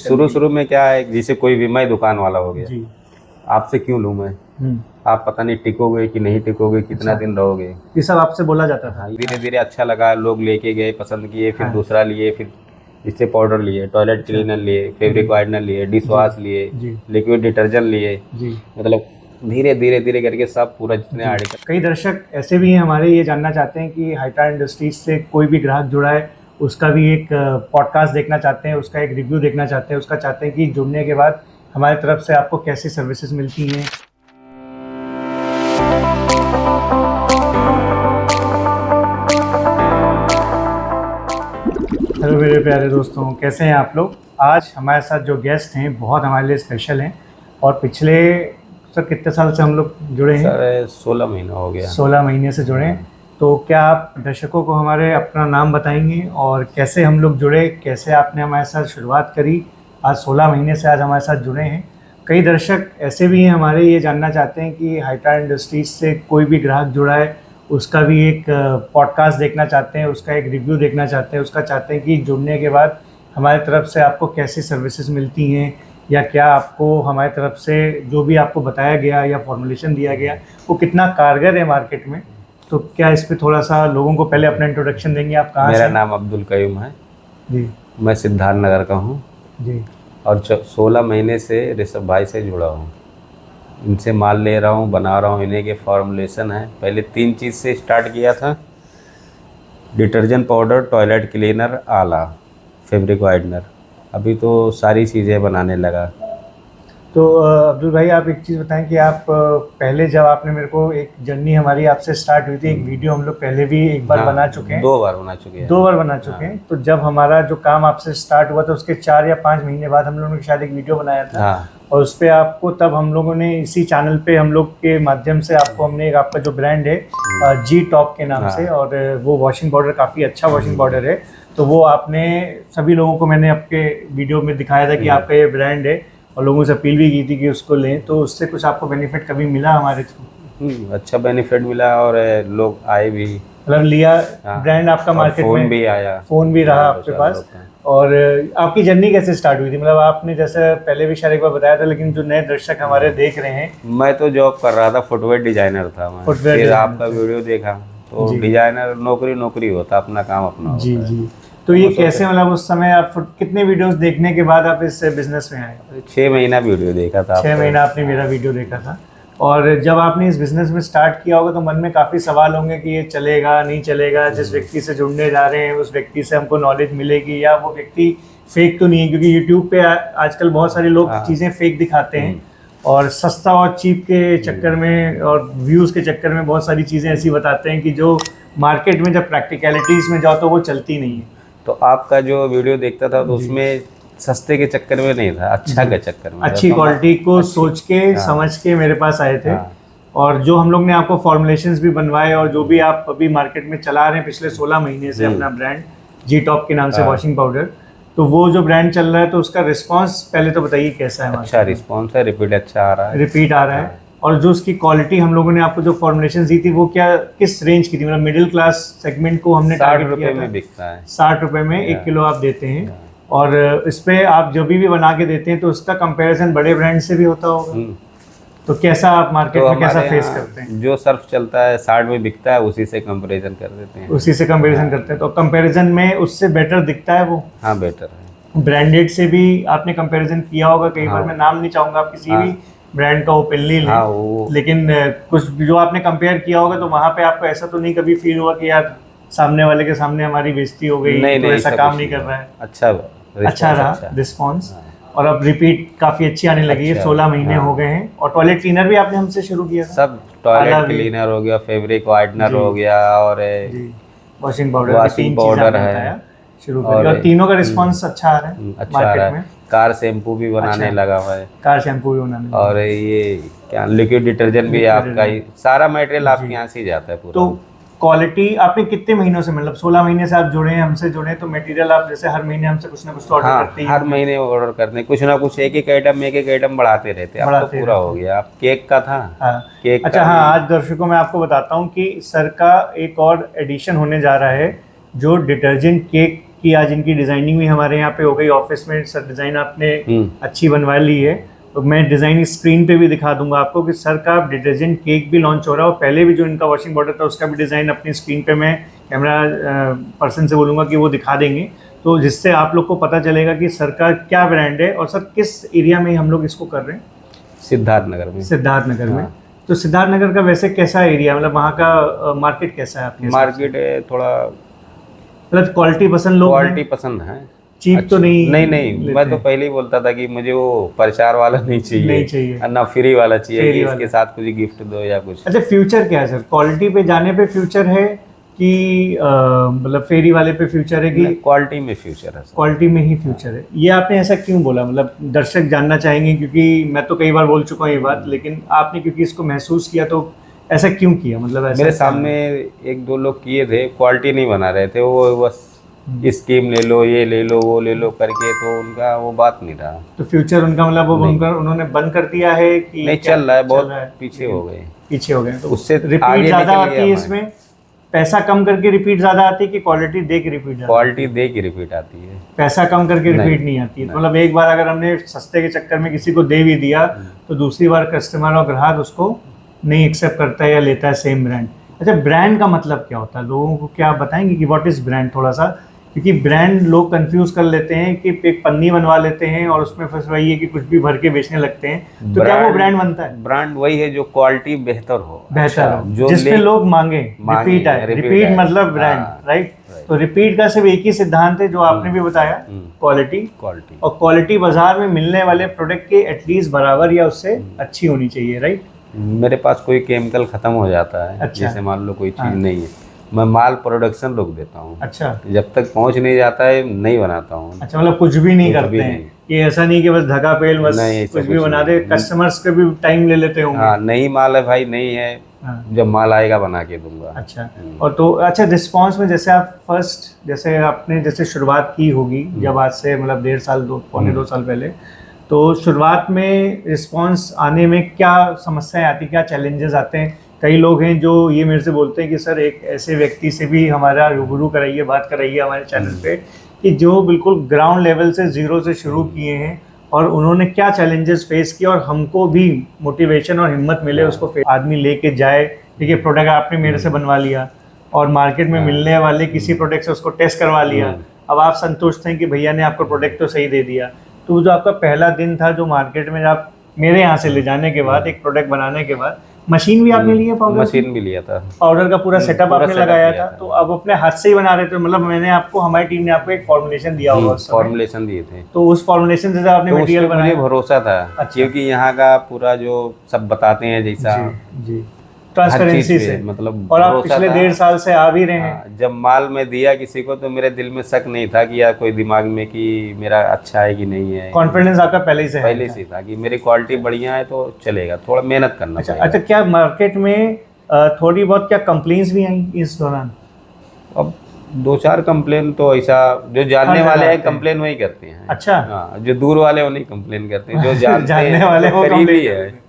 शुरू शुरू में क्या है, जैसे कोई भी मैं दुकान वाला हो गया जी। आपसे क्यों लूँ मैं, आप पता नहीं टिकोगे कि नहीं टिकोगे, कितना अच्छा। दिन रहोगे, ये सब आपसे बोला जाता था। हाँ धीरे धीरे अच्छा लगा, लोग लेके गए, पसंद किए, फिर हाँ। दूसरा लिए, फिर इससे पाउडर लिए, टॉयलेट अच्छा। क्लीनर लिए, फैब्रिक वाइटनर लिए, डिश वॉश लिए, जी लिक्विड डिटर्जेंट लिए, जी मतलब धीरे धीरे धीरे करके सब पूरा जितने जी। आर्टिकल। कई दर्शक ऐसे भी हैं हमारे, ये जानना चाहते हैं कि हाईटार इंडस्ट्रीज से कोई भी ग्राहक जुड़ा है, उसका भी एक पॉडकास्ट देखना चाहते हैं, उसका एक रिव्यू देखना चाहते हैं, उसका चाहते हैं कि जुड़ने के बाद हमारी तरफ से आपको कैसी सर्विसेज मिलती हैं। हेलो मेरे प्यारे दोस्तों, कैसे हैं आप लोग। आज हमारे साथ जो गेस्ट हैं बहुत हमारे लिए स्पेशल हैं, और पिछले सर कितने साल से हम लोग जुड़े हैं? सर 16 महीना हो गया। 16 महीने से जुड़े हैं। तो क्या आप दर्शकों को हमारे अपना नाम बताएंगे और कैसे हम लोग जुड़े, कैसे आपने हमारे साथ शुरुआत करी? आज 16 महीने से आज हमारे साथ जुड़े हैं। कई दर्शक ऐसे भी हैं हमारे, ये जानना चाहते हैं कि हाईटार इंडस्ट्रीज से कोई भी ग्राहक जुड़ा है, उसका भी एक पॉडकास्ट देखना चाहते हैं, उसका एक रिव्यू देखना चाहते हैं, उसका चाहते हैं कि जुड़ने के बाद हमारी तरफ से आपको कैसी सर्विसेज मिलती हैं, या क्या आपको हमारी तरफ से जो भी आपको बताया गया या फॉर्मुलेशन दिया गया वो कितना कारगर है मार्केट में। तो क्या इस पे थोड़ा सा लोगों को पहले अपना इंट्रोडक्शन देंगे, आप कहाँ से? मेरा नाम अब्दुल कयूम है जी मैं सिद्धार्थ नगर का हूँ जी। और 16 महीने से ऋषभ भाई से जुड़ा हूँ, इनसे माल ले रहा हूँ, बना रहा हूँ, इन्हीं के फॉर्मुलेशन है। पहले 3 चीज़ से स्टार्ट किया था, डिटर्जेंट पाउडर, टॉयलेट क्लीनर, आला, फैब्रिक वाइटनर, अभी तो सारी चीज़ें बनाने लगा। तो अब्दुल भाई आप एक चीज़ बताएं कि आप पहले जब आपने मेरे को एक जर्नी हमारी आपसे स्टार्ट हुई थी, एक वीडियो हम लोग पहले भी एक बार बना चुके हैं, 2 बार बना चुके हैं, 2 बार बना चुके हैं। तो जब हमारा जो काम आपसे स्टार्ट हुआ था उसके 4 या 5 महीने बाद हम लोगों ने शायद एक वीडियो बनाया था, और उस पर आपको तब हम लोगों ने इसी चैनल पे हम लोग के माध्यम से आपको हमने एक आपका जो ब्रांड है जी टॉप के नाम से, और वो वॉशिंग पाउडर काफ़ी अच्छा वॉशिंग पाउडर है, तो वो आपने सभी लोगों को मैंने आपके वीडियो में दिखाया था कि आपका ये ब्रांड है, और लोगों से अपील भी की थी कि उसको लें। तो उससे कुछ आपको बेनिफिट कभी मिला हमारे थ्रू? अच्छा बेनिफिट मिला, और लोग आए भी, मतलब लिया ब्रांड आपका मार्केट में, फ़ोन भी आया, फ़ोन भी रहा आपके पास। और आपकी जर्नी कैसे स्टार्ट हुई थी? मतलब आपने जैसे पहले भी शायद एक बार बताया था, लेकिन जो नए दर्शक हमारे देख रहे हैं, मैं तो जॉब कर रहा था, फुटवेयर डिजाइनर था मैं, फिर आपका वीडियो देखा तो डिजाइनर नौकरी होता, अपना काम अपना होता। जी जी। तो ये कैसे, मतलब उस समय आप कितने वीडियोस देखने के बाद आप इस बिजनेस में आए? 6 महीना वीडियो देखा था। 6 महीना आपने मेरा वीडियो देखा था। और जब आपने इस बिज़नेस में स्टार्ट किया होगा तो मन में काफ़ी सवाल होंगे कि ये चलेगा नहीं चलेगा, जिस व्यक्ति से जुड़ने जा रहे हैं उस व्यक्ति से हमको नॉलेज मिलेगी, या वो व्यक्ति फेक तो नहीं है, क्योंकि यूट्यूब पे आजकल बहुत सारे लोग चीज़ें फेक दिखाते हैं, और सस्ता और चीप के चक्कर में और व्यूज़ के चक्कर में बहुत सारी चीज़ें ऐसी बताते हैं कि जो मार्केट में जब प्रैक्टिकलिटीज़ में जाओ तो वो चलती नहीं है। तो आपका जो वीडियो देखता था तो उसमें सस्ते के चक्कर में नहीं था, अच्छा के चक्कर में, अच्छी क्वालिटी को सोच के समझ के मेरे पास आए थे। और जो हम लोग ने आपको फॉर्मुलेशंस भी बनवाए, और जो भी आप अभी मार्केट में चला रहे हैं पिछले 16 महीने से अपना ब्रांड जी टॉप के नाम से वॉशिंग पाउडर, तो वो जो ब्रांड चल रहा है तो उसका रिस्पांस पहले तो बताइए कैसा है? अच्छा रिस्पांस है, रिपीट अच्छा आ रहा है, रिपीट आ रहा है। और जो उसकी क्वालिटी हम लोगों ने आपको जो फॉर्मुलेशन दी थी वो क्या किस रेंज की थी? मतलब मिडिल क्लास सेगमेंट को हमने 60 रुपये में बिकता है, 60 रुपये में 1 किलो आप देते हैं। और इस पे आप जब भी बना के देते हैं तो उसका कंपैरिजन बड़े ब्रांड से भी होता होगा, तो कैसा आप मार्केट में कैसा फेस करते हैं? जो सर्फ चलता है 60 में बिकता है, उसी से कंपैरिजन कर देते हैं, उसी से कंपैरिजन करते हैं। तो कंपैरिजन में उससे बेटर दिखता है वो? हाँ बेटर है। ब्रांडेड से भी आपने कंपैरिजन किया होगा कई बार, मैं नाम नहीं चाहूँगा आप किसी भी ब्रांड का ओपनली लें, लेकिन कुछ जो आपने कंपेयर किया होगा तो वहाँ पे आपको ऐसा तो नहीं कभी फील हुआ कि यार सामने वाले के सामने हमारी बेइज्जती हो गई, तो ऐसा काम नहीं कर रहा है? अच्छा रहा रिस्पॉन्स, और अब रिपीट काफ़ी अच्छी आने लगी है। 16 महीने हो गए हैं। और टॉयलेट क्लीनर भी आपने हमसे शुरू किया था? सब टॉयलेट क्लीनर हो गया, फैब्रिक वाइटनर हो गया, और वॉशिंग पाउडर है शुरू करिए, और तीनों का रिस्पांस अच्छा आ रहा है, अच्छा आ रहा है। कार शैम्पू भी बनाने लगा हुआ है, कार शैम्पू भी बनाने, और ये क्या लिक्विड डिटर्जेंट भी आपका ही, सारा मटेरियल आपके यहाँ से ही जाता है पूरा। तो क्वालिटी आपने कितने महीनों से, मतलब 16 महीने से आप जुड़े हैं हमसे, जुड़े तो मटेरियल आप जैसे हर महीने हमसे कुछ ना कुछ तो ऑर्डर करते हैं? हर महीने ऑर्डर करते हैं, कुछ ना कुछ एक एक आइटम बढ़ाते रहते हैं। अब तो पूरा हो गया। अब केक का था, केक अच्छा हाँ, आज दर्शकों में आपको बताता हूँ कि सर का एक और एडिशन होने जा रहा है जो डिटर्जेंट केक कि आज इनकी डिज़ाइनिंग भी हमारे यहाँ पे हो गई, ऑफिस में सर डिज़ाइन आपने अच्छी बनवा ली है। तो मैं डिज़ाइन स्क्रीन पे भी दिखा दूंगा आपको कि सर का डिटर्जेंट केक भी लॉन्च हो रहा है, और पहले भी जो इनका वॉशिंग पाउडर था उसका भी डिज़ाइन अपनी स्क्रीन पे मैं कैमरा पर्सन से बोलूँगा कि वो दिखा देंगे, तो जिससे आप लोग को पता चलेगा कि सर का क्या ब्रांड है। और सर किस एरिया में हम लोग इसको कर रहे हैं? सिद्धार्थ नगर में। सिद्धार्थ नगर में। हाँ। तो सिद्धार्थ नगर का वैसे कैसा एरिया, मतलब वहाँ का मार्केट कैसा है आपके? मार्केट है थोड़ा, मतलब क्वालिटी पसंद लोग क्वालिटी पसंद है, चीप तो नहीं? नहीं मैं तो पहले ही बोलता था कि मुझे वो प्रचार वाला नहीं चाहिए, नहीं चाहिए, और ना फ्री वाला चाहिए फ्री कि वाला। इसके साथ कुछ गिफ्ट दो या कुछ। अच्छा, फ्यूचर क्या है सर? क्वालिटी पे जाने पे फ्यूचर है कि मतलब फेरी वाले पे फ्यूचर है कि क्वालिटी में फ्यूचर है सर। क्वालिटी में ही फ्यूचर है? ये आपने ऐसा क्यों बोला? मतलब दर्शक जानना चाहेंगे, क्योंकि मैं तो कई बार बोल चुका हूँ ये बात, लेकिन आपने क्योंकि इसको महसूस किया, तो ऐसा क्यों किया? मतलब ऐसा मेरे सामने एक दो लोग किए थे, क्वालिटी नहीं बना रहे थे, वो बस स्कीम ले लो, ये ले लो, वो ले लो करके, तो उनका वो बात नहीं रहा। तो फ्यूचर उनका मतलब वो उन्होंने बंद कर दिया है कि नहीं चल रहा है, बहुत पीछे हो गए, पीछे हो गए। तो उससे रिपीट ज़्यादा आती है इसमें? पैसा कम करके रिपीट ज़्यादा आती है कि क्वालिटी दे के रिपीट? क्वालिटी दे के रिपीट आती है, पैसा कम करके रिपीट नहीं आती है। मतलब एक बार अगर हमने सस्ते के चक्कर में किसी को दे भी दिया, तो दूसरी बार कस्टमर और ग्राहक उसको नहीं एक्सेप्ट करता है या लेता है सेम ब्रांड। अच्छा, ब्रांड का मतलब क्या होता है? लोगों को क्या आप बताएंगे कि व्हाट इज़ ब्रांड थोड़ा सा? क्योंकि ब्रांड लोग कंफ्यूज कर लेते हैं कि एक पन्नी बनवा लेते हैं और उसमें फंस वही है कि कुछ भी भर के बेचने लगते हैं। तो क्या वो ब्रांड बनता है? ब्रांड वही है जो क्वालिटी बेहतर हो, बेहतर हो, जो जिसमें लोग मांगे, रिपीट आए। रिपीट मतलब ब्रांड, राइट? तो रिपीट का सिर्फ एक ही सिद्धांत है जो आपने भी बताया, क्वालिटी। और क्वालिटी बाजार में मिलने वाले प्रोडक्ट के एटलीस्ट बराबर या उससे अच्छी होनी चाहिए, राइट? मेरे पास कोई केमिकल खत्म हो जाता है, अच्छा। जैसे मान लो कोई चीज़ नहीं है, मैं माल प्रोडक्शन रोक देता हूँ। अच्छा, जब तक पहुँच नहीं जाता है नहीं बनाता हूँ। अच्छा, मतलब कुछ भी नहीं करते हैं ये? ऐसा नहीं कि बस धक्का पेल बस कुछ भी बना दे, कस्टमर्स के भी टाइम ले लेते होंगे। हाँ, नहीं माल है भाई, नहीं है, जब माल आएगा बना के दूंगा। अच्छा, और तो अच्छा रिस्पांस में जैसे आप जैसे आपने जैसे शुरुआत की होगी जब आज से मतलब 1.5 साल पौने 2 साल पहले, तो शुरुआत में रिस्पांस आने में क्या समस्याएं आती, क्या चैलेंजेस आते हैं? कई लोग हैं जो ये मेरे से बोलते हैं कि सर एक ऐसे व्यक्ति से भी हमारा रूबरू कराइए, बात कराइए हमारे चैनल पे, कि जो बिल्कुल ग्राउंड लेवल से ज़ीरो से शुरू किए हैं और उन्होंने क्या चैलेंजेस फेस किया, और हमको भी मोटिवेशन और हिम्मत मिले उसको आदमी लेके जाए। देखिए, प्रोडक्ट आपने मेरे से बनवा लिया और मार्केट में मिलने वाले किसी प्रोडक्ट से उसको टेस्ट करवा लिया, अब आप संतुष्ट हैं कि भैया ने आपको प्रोडक्ट तो सही दे दिया। तो जो आपका पहला दिन था जो मार्केट में आप मेरे यहाँ से ले जाने के बाद एक प्रोडक्ट बनाने के बाद, मशीन भी आपने ली है? पाउडर मशीन भी लिया था, पाउडर का पूरा सेटअप आपने लगाया था। तो अब अपने हाथ से ही बना रहे थे? मतलब मैंने आपको, हमारी टीम ने आपको एक फॉर्मुलेशन दिया होगा, फॉर्मुलेशन दिए थे, तो उस फॉर्मुलेशन से आपने मटेरियल बनाया? मुझे भरोसा था। अच्छा। क्योंकि यहाँ का पूरा जो सब बताते हैं जैसा जी ट्रांसपेरेंसी से, मतलब, और आप पिछले 1.5 साल से आ भी रहे हैं। जब माल में दिया किसी को तो मेरे दिल में शक नहीं था कि या कोई दिमाग में कि मेरा अच्छा है कि नहीं है। कॉन्फिडेंस आपका पहले से था कि मेरी क्वालिटी बढ़िया है तो चलेगा, थोड़ा मेहनत करना पड़ेगा। अच्छा, क्या मार्केट में थोड़ी बहुत क्या कंप्लेंट्स भी आई इस दौरान? अब 2-4 कंप्लेन तो ऐसा जो जानने वाले हैं कंप्लेन वही करते हैं। अच्छा, हाँ, जो दूर वाले वो नहीं कंप्लेन करते, जो जानने वाले वो करीबी है।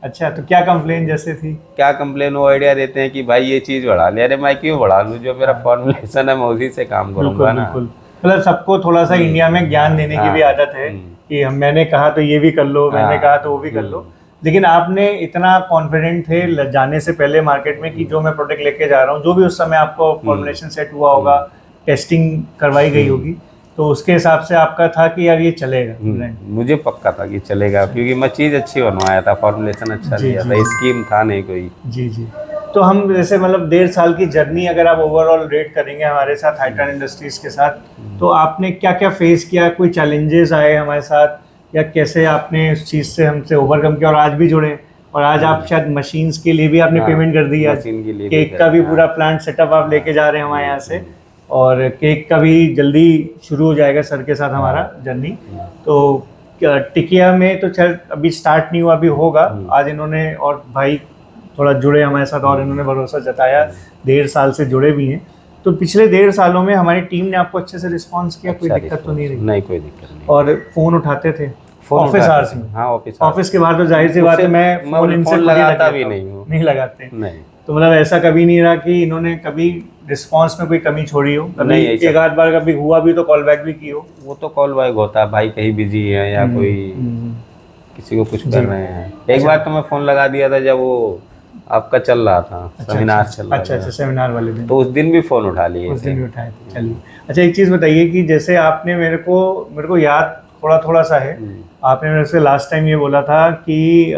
अच्छा, तो क्या कंप्लेन जैसे थी? क्या कंप्लेन? वो आइडिया देते हैं कि भाई ये चीज़ बढ़ा ले। अरे मैं क्यों बढ़ा लूँ, जो मेरा फॉर्मुलेशन है मैं उसी से काम करूँगा ना। मतलब सबको थोड़ा सा इंडिया में ज्ञान देने की भी आदत है कि मैंने कहा तो ये भी कर लो, मैंने कहा तो वो भी कर लो। लेकिन आपने इतना कॉन्फिडेंट थे जाने से पहले मार्केट में कि जो मैं प्रोडक्ट लेके जा रहा हूँ, जो भी उस समय आपको फॉर्मुलेशन सेट हुआ होगा, टेस्टिंग करवाई गई होगी, तो उसके हिसाब से आपका था कि यार ये चलेगा। मुझे पक्का था कि चलेगा, क्योंकि मैं चीज़ अच्छी बनवाया था, फॉर्मुलेशन अच्छा लिया था, स्कीम था नहीं कोई। जी। तो हम जैसे मतलब 1.5 साल की जर्नी अगर आप ओवरऑल रेट करेंगे हमारे साथ हाइड्रॉन इंडस्ट्रीज़ के साथ, तो आपने क्या क्या फेस किया? कोई चैलेंजेस आए हमारे साथ, या कैसे आपने उस चीज़ से हमसे ओवरकम किया और आज भी जुड़े? और आज आप शायद मशीन्स के लिए भी आपने पेमेंट कर दी है, केक का भी पूरा प्लांट सेटअप आप लेके जा रहे हैं हमारे यहाँ से, और केक का भी जल्दी शुरू हो जाएगा सर के साथ हमारा जर्नी। तो टिकिया में तो शायद अभी स्टार्ट नहीं हुआ, अभी होगा। आज इन्होंने और भाई थोड़ा जुड़े हमारे साथ और इन्होंने भरोसा जताया, 1.5 साल से जुड़े भी हैं। तो पिछले 1.5 सालों में हमारी टीम ने आपको अच्छे से रिस्पॉन्स किया? कोई दिक्कत तो नहीं रही? नहीं, कोई दिक्कत नहीं। और फ़ोन उठाते थे ऑफिस आवर्स में? हाँ, ऑफिस के बाहर तो जाहिर सी बात है मैं फ़ोन इनसे लगाता भी नहीं हूँ। नहीं लगाते? नहीं। तो मतलब ऐसा कभी नहीं रहा कि इन्होंने कभी रिस्पांस में कोई कमी छोड़ी हो? कभी नहीं, ऐसा- एक आध बार कभी हुआ भी तो कॉल बैक भी की हो? वो तो कॉल बैक होता है, भाई कहीं बिजी है या कोई किसी को कुछ कर रहे हैं। एक बार तो मैं फ़ोन लगा दिया था जब वो आपका चल रहा था, सेमिनार चल रहा अच्छा, था, सेमिनार वाले दिन तो उस दिन भी फ़ोन उठा लिए उस थे। दिन भी उठाए थे। चलिए, अच्छा एक चीज़ बताइए कि जैसे आपने मेरे को याद थोड़ा थोड़ा सा है, आपने मेरे से लास्ट टाइम ये बोला था कि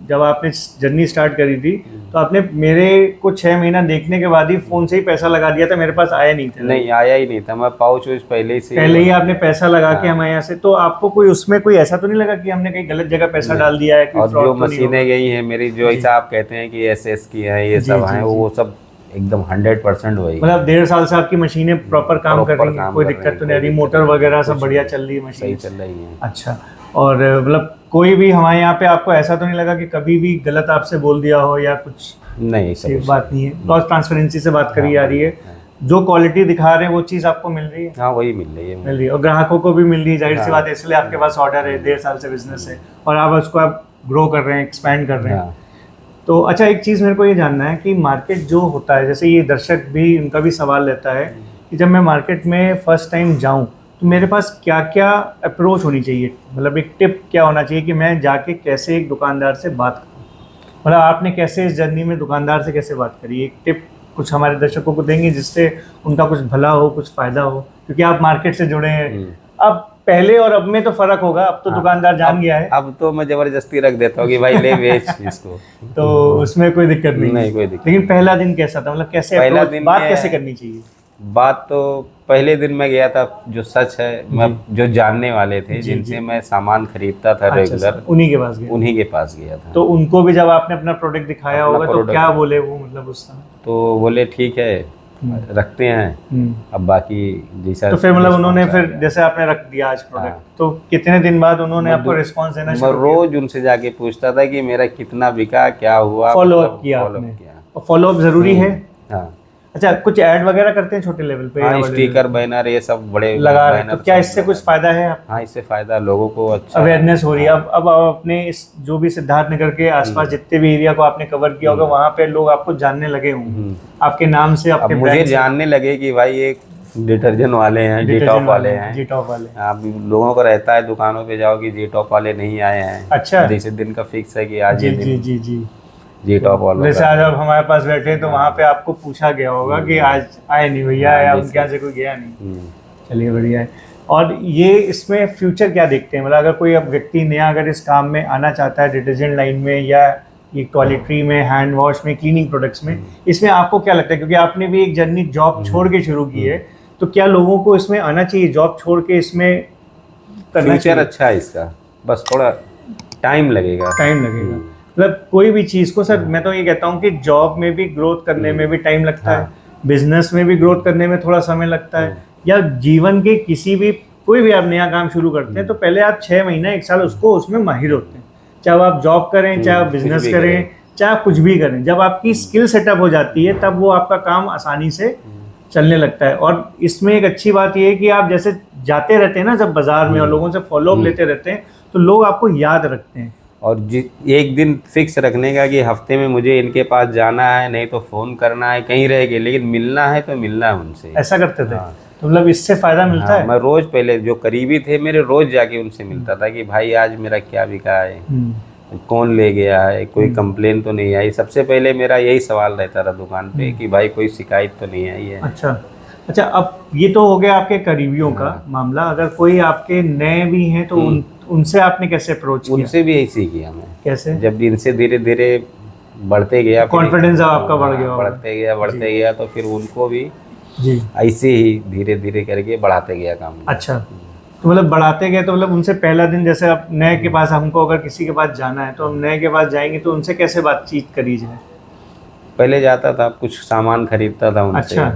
जब आपने जर्नी स्टार्ट करी थी तो आपने मेरे को 6 महीना देखने के बाद ही फ़ोन से ही पैसा लगा दिया था, मेरे पास आया नहीं था। नहीं, आया ही नहीं था, मैं पाउच वूच पहले ही आपने पैसा लगा के हमारे यहाँ से, तो आपको कोई उसमें कोई ऐसा तो नहीं लगा कि हमने कहीं गलत जगह पैसा डाल दिया है? और जो मशीनें गई हैं मेरी, जो ऐसा आप कहते हैं कि एसएस की हैं, ये सब हैं, वो सब एकदम 100% वही। मतलब 1.5 साल से आपकी मशीनें प्रॉपर काम कर रही हैं, कोई कर दिक्कत रही तो हैं, नहीं आ रही, कोई मोटर दिक्कत वगैरह सब कुछ बढ़िया नहीं, चल रही है सही मशीन? चल रही है। अच्छा, और मतलब कोई भी हमारे यहाँ पे आपको ऐसा तो नहीं लगा कि कभी भी गलत आपसे बोल दिया हो या कुछ? नहीं, ऐसी बात नहीं है, बहुत ट्रांसपेरेंसी से बात करी जा रही है, जो क्वालिटी दिखा रहे हैं वो चीज़ आपको मिल रही है? हाँ, वही मिल रही है। मिल रही है, और ग्राहकों को भी मिल रही है, जाहिर सी बात है, इसलिए आपके पास ऑर्डर है, 1.5 साल से बिजनेस है और आप उसको आप ग्रो कर रहे हैं, एक्सपैंड कर रहे हैं। तो अच्छा, एक चीज़ मेरे को ये जानना है कि मार्केट जो होता है, जैसे ये दर्शक भी, उनका भी सवाल रहता है कि जब मैं मार्केट में फर्स्ट टाइम जाऊं तो मेरे पास क्या क्या अप्रोच होनी चाहिए, मतलब एक टिप क्या होना चाहिए कि मैं जाके कैसे एक दुकानदार से बात करूं? मतलब आपने कैसे इस जर्नी में दुकानदार से कैसे बात करी, एक टिप कुछ हमारे दर्शकों को देंगे जिससे उनका कुछ भला हो, कुछ फ़ायदा हो, क्योंकि आप मार्केट से जुड़े हैं। अब पहले और अब में तो फर्क होगा, अब तो दुकानदार जान गया है। अब तो मैं जबरदस्ती रख देता हूँ कि भाई ले बेच इसको। तो उसमें कोई दिक्कत नहीं कोई दिक्कत। लेकिन पहला दिन कैसा था, मतलब कैसे पहला approach, दिन बात कैसे करनी चाहिए? बात तो पहले दिन मैं गया था, जो सच है, मैं जो जानने वाले थे, जिनसे मैं सामान खरीदता था रेगुलर, उन्हीं के पास गया? उन्हीं के पास गया था। तो उनको भी जब आपने अपना प्रोडक्ट दिखाया होगा तो क्या बोले वो, मतलब उस समय? तो बोले ठीक है, रखते हैं, अब बाकी जैसा। तो फिर मतलब उन्होंने फिर जैसे आपने रख दिया आज प्रोडक्ट, तो कितने दिन बाद उन्होंने आपको रिस्पांस देना शुरू किया? मैं रोज उनसे जाके पूछता था कि मेरा कितना बिका, क्या हुआ, फॉलो अप किया आपने? और फॉलो अप जरूरी है? हाँ। अच्छा, कुछ ऐड वगैरह करते हैं छोटे लेवल पे? हाँ, स्टिकर, बैनर, ये सब बड़े लगा रहे हैं, तो क्या इससे कुछ फायदा है? हाँ, इससे फायदा, लोगों को अच्छा अवेयरनेस हो रही है। अब आप अपने इस जो भी सिद्धार्थ नगर के आसपास जितने भी एरिया को आपने कवर किया होगा, वहाँ पे लोग आपको जानने लगे होंगे आपके नाम से, आपके मुझे जानने लगे कि भाई ये डिटर्जेंट वाले हैं, जी टॉप वाले हैं, जी टॉप वाले। आप लोगों को रहता है दुकानों पे जाओ कि जी टॉप वाले नहीं आए हैं। अच्छा, जैसे दिन का फिक्स है कि आज जी जी जी जी जी टॉप वाले, जैसे आज आप हमारे पास बैठे तो वहाँ पे आपको पूछा गया होगा कि आज आए नहीं भैया, या उनके यहाँ से कोई गया नहीं। चलिए, बढ़िया है। और ये इसमें फ्यूचर क्या देखते हैं, मतलब अगर कोई अब व्यक्ति नया अगर इस काम में आना चाहता है, डिटर्जेंट लाइन में या ये टॉयलेटरी में, हैंड वॉश में, क्लीनिंग प्रोडक्ट्स में, इसमें आपको क्या लगता है, क्योंकि आपने भी एक जर्नी जॉब छोड़ के शुरू की है, तो क्या लोगों को इसमें आना चाहिए, जॉब छोड़ के इसमें करना? फ्यूचर अच्छा है इसका, बस थोड़ा टाइम लगेगा। मतलब कोई भी चीज़ को, सर मैं तो ये कहता हूँ कि जॉब में भी ग्रोथ करने में भी टाइम लगता है, बिजनेस में भी ग्रोथ करने में थोड़ा समय लगता है, या जीवन के किसी भी कोई भी आप नया काम शुरू करते हैं तो पहले आप 6 महीना 1 साल उसको उसमें माहिर होते हैं, चाहे आप जॉब करें, चाहे आप बिजनेस करें, चाहे आप कुछ भी करें। जब आपकी स्किल सेटअप हो जाती है तब वो आपका काम आसानी से चलने लगता है। और इसमें एक अच्छी बात ये है कि आप जैसे जाते रहते हैं ना जब बाजार में और लोगों से फॉलोअप लेते रहते हैं तो लोग आपको याद रखते हैं। और एक दिन फिक्स रखने का कि हफ्ते में मुझे इनके पास जाना है, नहीं तो फ़ोन करना है, कहीं रह गए लेकिन मिलना है तो मिलना है उनसे, ऐसा करते थे। तो मतलब इससे फ़ायदा मिलता है। मैं रोज़, पहले जो करीबी थे मेरे, रोज़ जाके उनसे मिलता था कि भाई आज मेरा क्या बिका है, कौन ले गया है, कोई कंप्लेन तो नहीं आई। सबसे पहले मेरा यही सवाल रहता था दुकान पे कि भाई कोई शिकायत तो नहीं आई है। अच्छा, अब ये तो हो गया आपके करीबियों का मामला। अगर कोई आपके नए भी हैं तो उनसे आपने कैसे अप्रोच किया? उनसे भी ऐसे ही किया मैं। कैसे? जब इनसे धीरे धीरे बढ़ते गया, कॉन्फिडेंस आपका बढ़ गया, बढ़ते गया तो फिर उनको भी जी ऐसे ही धीरे धीरे करके बढ़ाते गया काम। अच्छा, तो मतलब बढ़ाते गए तो मतलब उनसे पहला दिन, जैसे आप नए के पास, हमको अगर किसी के पास जाना है तो हम नए के पास जाएंगे तो उनसे कैसे बातचीत करी जाए? पहले जाता था, कुछ सामान खरीदता था उनसे। अच्छा,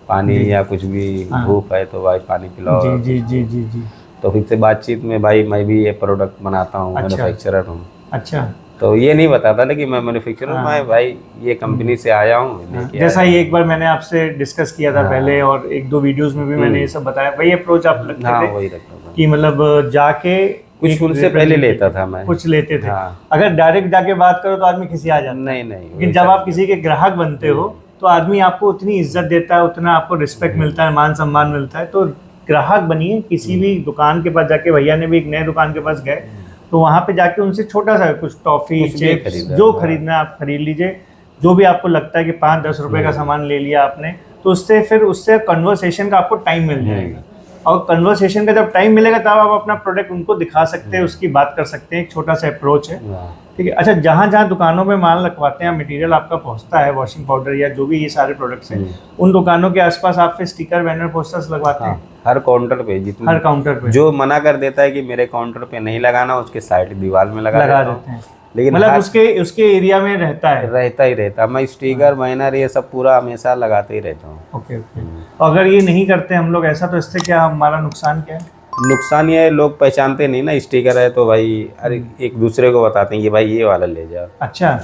पानी या कुछ भी, धूप है तो भाई पानी पिलाओ। जी जी जी जी जी। तो फिर से बातचीत में भाई मैं भी ये प्रोडक्ट बनाता हूँ, मैन्युफैक्चरर हूँ। अच्छा, तो ये नहीं बताता लेकिन मैं मैन्युफैक्चरर हूँ, मैं भाई ये कंपनी से आया हूँ। जैसा ही एक बार मैंने आपसे डिस्कस किया था पहले, और 1-2 वीडियोस में भी मैंने ये सब बताया, वही अप्रोच आप रखते थे? वही रखता था कि मतलब जाके कुछ उनसे पहले लेता था मैं, कुछ लेते थे। अगर डायरेक्ट जाके बात करो तो आदमी खिसिया जाता है। नहीं, लेकिन जब आप किसी के ग्राहक बनते हो तो आदमी आपको उतनी इज्जत देता है, उतना आपको रिस्पेक्ट मिलता है, मान सम्मान मिलता है। तो ग्राहक बनिए, किसी भी दुकान के पास जाके, भैया ने भी एक नए दुकान के पास गए तो वहाँ पे जाके उनसे छोटा सा कुछ टॉफ़ी, चिप्स जो खरीदना है आप खरीद लीजिए। जो भी आपको लगता है कि 5-10 रुपए का सामान ले लिया आपने, तो उससे कन्वर्सेशन का आपको टाइम मिल जाएगा। और कन्वर्सेशन का जब टाइम मिलेगा तब आप अपना प्रोडक्ट उनको दिखा सकते हैं, उसकी बात कर सकते हैं। एक छोटा सा अप्रोच है, ठीक है। अच्छा, जहाँ जहाँ दुकानों में माल रखवाते हैं, मटेरियल आपका पहुँचता है, वॉशिंग पाउडर या जो भी ये सारे प्रोडक्ट्स हैं, उन दुकानों के आसपास आप फिर स्टिकर, बैनर, पोस्टर्स लगवाते हैं? हर काउंटर पे, हर काउंटर पे। जो मना कर देता है कि मेरे काउंटर पे नहीं लगाना, उसके साइड दीवार में लगा देते हैं। लेकिन मतलब उसके एरिया में रहता ही रहता। मैं स्टिकर, बैनर ये सब पूरा हमेशा लगाते ही रहता हूँ। ओके। तो अगर ये नहीं करते हम लोग ऐसा, तो इससे क्या हमारा नुकसान क्या है? नुकसान ये है, लोग पहचानते नहीं ना, स्टिकर है तो भाई अरे एक दूसरे को बताते हैं कि भाई ये वाला ले जाओ। अच्छा,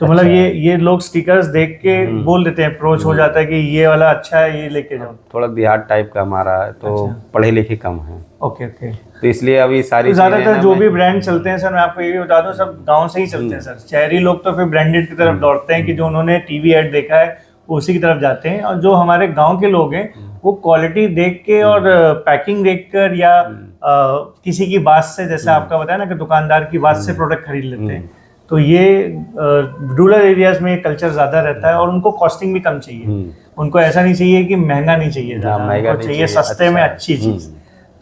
तो मतलब ये लोग स्टिकर्स देख के बोल देते हैं, अप्रोच हो जाता है कि ये वाला अच्छा है, ये लेके जाओ। थोड़ा देहात टाइप का हमारा है, तो पढ़े लिखे कम है। ओके। तो इसलिए अभी सारी तो ज़्यादातर जो भी ब्रांड चलते हैं सर, मैं आपको ये भी बता दूं, सब गांव से ही चलते हैं सर। शहरी लोग तो फिर ब्रांडेड की तरफ दौड़ते हैं कि जो उन्होंने टीवी ऐड देखा है उसी की तरफ जाते हैं। और जो हमारे गांव के लोग हैं वो क्वालिटी देख के और पैकिंग देखकर या किसी की बात से, जैसे आपका बताया ना कि दुकानदार की बात से प्रोडक्ट खरीद लेते हैं। तो ये रूरल एरियाज में कल्चर ज़्यादा रहता है और उनको कॉस्टिंग भी कम चाहिए। उनको ऐसा नहीं चाहिए कि महंगा नहीं चाहिए, ज़्यादा चाहिए सस्ते में अच्छी चीज़।